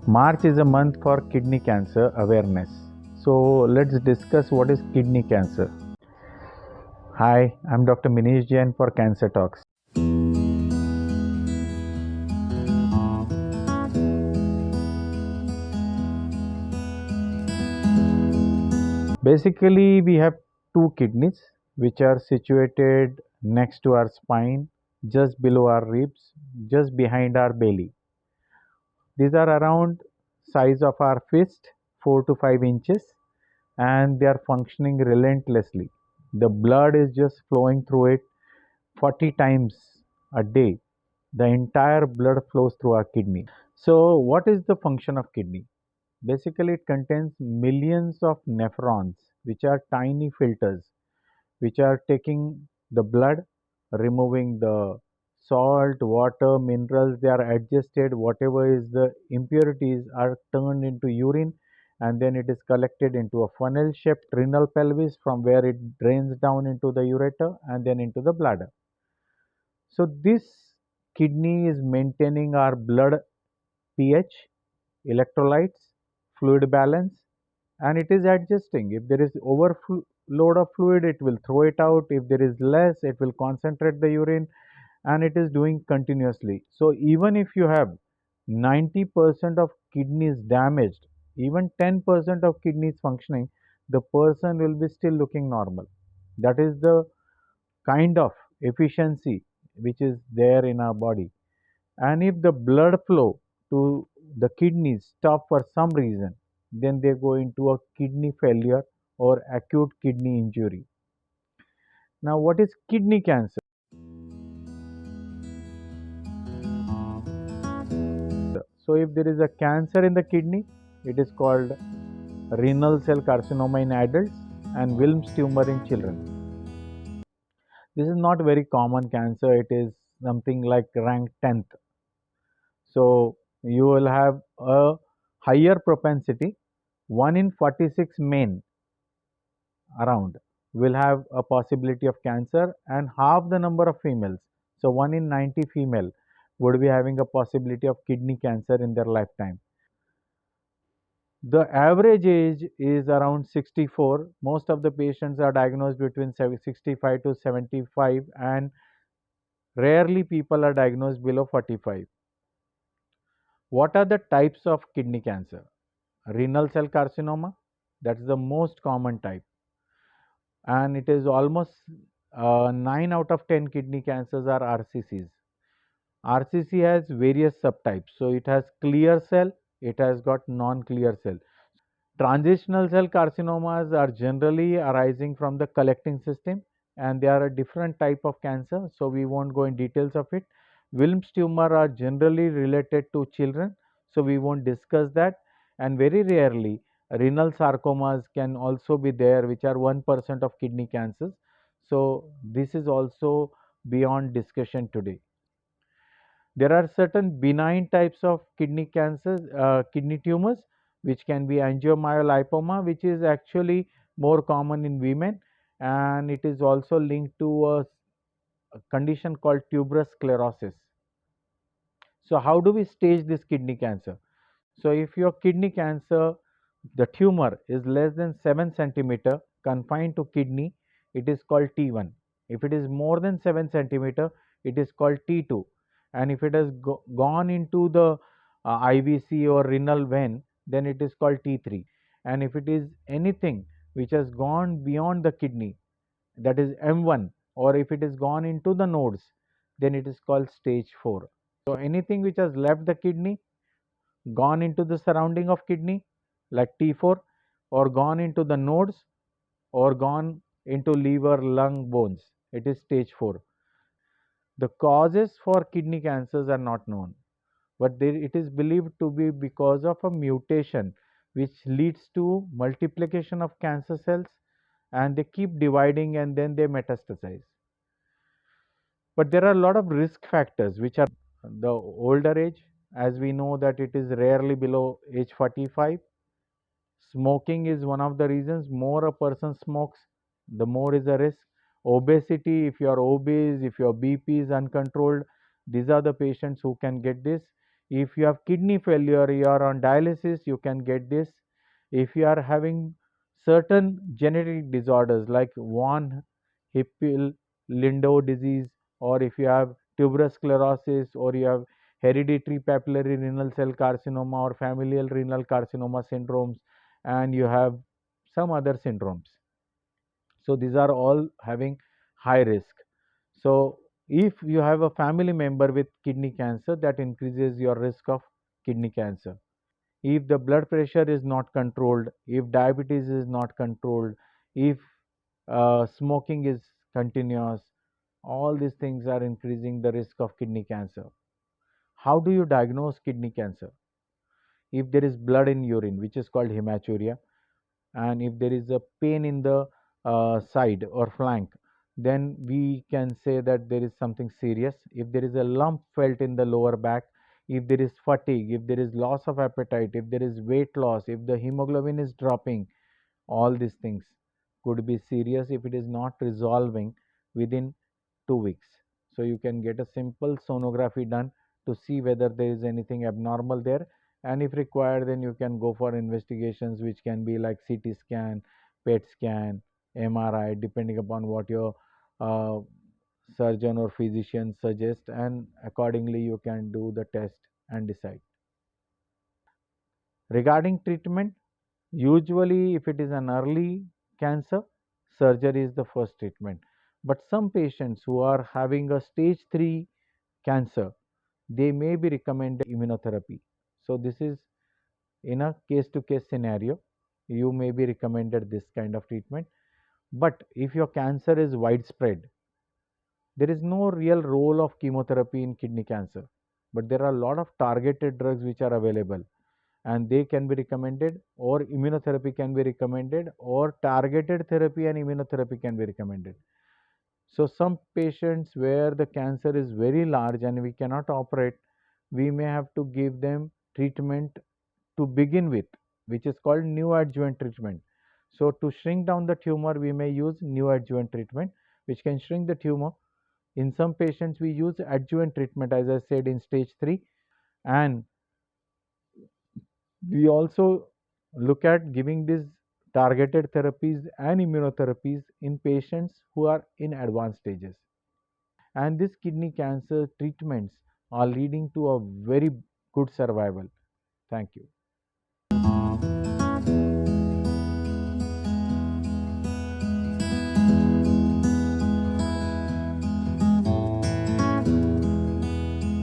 March is a month for kidney cancer awareness. So let's discuss what is kidney cancer. Hi, I'm Dr. Minish Jain for Cancer Talks. Basically, we have two kidneys which are situated next to our spine, just below our ribs, just behind our belly. These are around size of our fist, 4 to 5 inches, and they are functioning relentlessly. The blood is just flowing through it 40 times a day. The entire blood flows through our kidney. So what is the function of kidney? Basically, it contains millions of nephrons, which are tiny filters, which are taking the blood, removing the salt, water, minerals. They are adjusted. Whatever is the impurities are turned into urine, and then it is collected into a funnel-shaped renal pelvis, from where it drains down into the ureter and then into the bladder. So this kidney is maintaining our blood pH, electrolytes, fluid balance, and it is adjusting. If there is overload of fluid, it will throw it out. If there is less, it will concentrate the urine, and it is doing continuously. So even if you have 90% of kidneys damaged, even 10% of kidneys functioning, the person will be still looking normal. That is the kind of efficiency which is there in our body. And if the blood flow to the kidneys stop for some reason, then they go into a kidney failure or acute kidney injury. Now, what is kidney cancer? So, if there is a cancer in the kidney, it is called renal cell carcinoma in adults and Wilms tumor in children. This is not very common cancer, it is something like ranked 10th. So, you will have a higher propensity. 1 in 46 men around will have a possibility of cancer, and half the number of females, so 1 in 90 female, would be having a possibility of kidney cancer in their lifetime. The average age is around 64. Most of the patients are diagnosed between 65 to 75, and rarely people are diagnosed below 45. What are the types of kidney cancer? Renal cell carcinoma, that's the most common type, and it is almost 9 out of 10 kidney cancers are RCCs. RCC has various subtypes. So it has clear cell, it has got non-clear cell. Transitional cell carcinomas are generally arising from the collecting system, and they are a different type of cancer. So we won't go in details of it. Wilms tumor are generally related to children, so we won't discuss that. And very rarely, renal sarcomas can also be there, which are 1% of kidney cancers. So this is also beyond discussion today. There are certain benign types of kidney cancers, kidney tumors, which can be angiomyolipoma, which is actually more common in women, and it is also linked to a condition called tuberous sclerosis. So, how do we stage this kidney cancer? So, if your kidney cancer, the tumor is less than 7 centimeter confined to kidney, it is called T1. If it is more than 7 centimeter, it is called T2. And if it has gone into the IVC or renal vein, then it is called T3. And if it is anything which has gone beyond the kidney, that is M1, or if it is gone into the nodes, then it is called stage 4. So anything which has left the kidney, gone into the surrounding of kidney like T4, or gone into the nodes, or gone into liver, lung, bones, it is stage 4. The causes for kidney cancers are not known, but it is believed to be because of a mutation which leads to multiplication of cancer cells, and they keep dividing and then they metastasize. But there are a lot of risk factors which are the older age, as we know that it is rarely below age 45. Smoking is one of the reasons. More a person smokes, the more is the risk. Obesity, if you are obese, if your BP is uncontrolled, these are the patients who can get this. If you have kidney failure, you are on dialysis, you can get this. If you are having certain genetic disorders like von Hippel-Lindau disease, or if you have tuberous sclerosis, or you have hereditary papillary renal cell carcinoma or familial renal carcinoma syndromes, and you have some other syndromes. So these are all having high risk. So if you have a family member with kidney cancer, that increases your risk of kidney cancer. If the blood pressure is not controlled, if diabetes is not controlled, if smoking is continuous, all these things are increasing the risk of kidney cancer. How do you diagnose kidney cancer? If there is blood in urine, which is called hematuria, and if there is a pain in the side or flank, then we can say that there is something serious. If there is a lump felt in the lower back, if there is fatigue, if there is loss of appetite, if there is weight loss, if the hemoglobin is dropping, all these things could be serious if it is not resolving within 2 weeks. So you can get a simple sonography done to see whether there is anything abnormal there, and if required, then you can go for investigations which can be like CT scan, PET scan, MRI, depending upon what your uh, surgeon or physician suggest, and accordingly you can do the test and decide. Regarding treatment, usually if it is an early cancer, surgery is the first treatment. But some patients who are having a stage 3 cancer, they may be recommended immunotherapy. So this is in a case to case scenario, you may be recommended this kind of treatment. But if your cancer is widespread, there is no real role of chemotherapy in kidney cancer, but there are a lot of targeted drugs which are available, and they can be recommended, or immunotherapy can be recommended, or targeted therapy and immunotherapy can be recommended. So some patients where the cancer is very large and we cannot operate, we may have to give them treatment to begin with, which is called neoadjuvant treatment. So to shrink down the tumor, we may use neoadjuvant treatment, which can shrink the tumor. In some patients, we use adjuvant treatment, as I said, in stage 3, and we also look at giving these targeted therapies and immunotherapies in patients who are in advanced stages. And these kidney cancer treatments are leading to a very good survival. Thank you.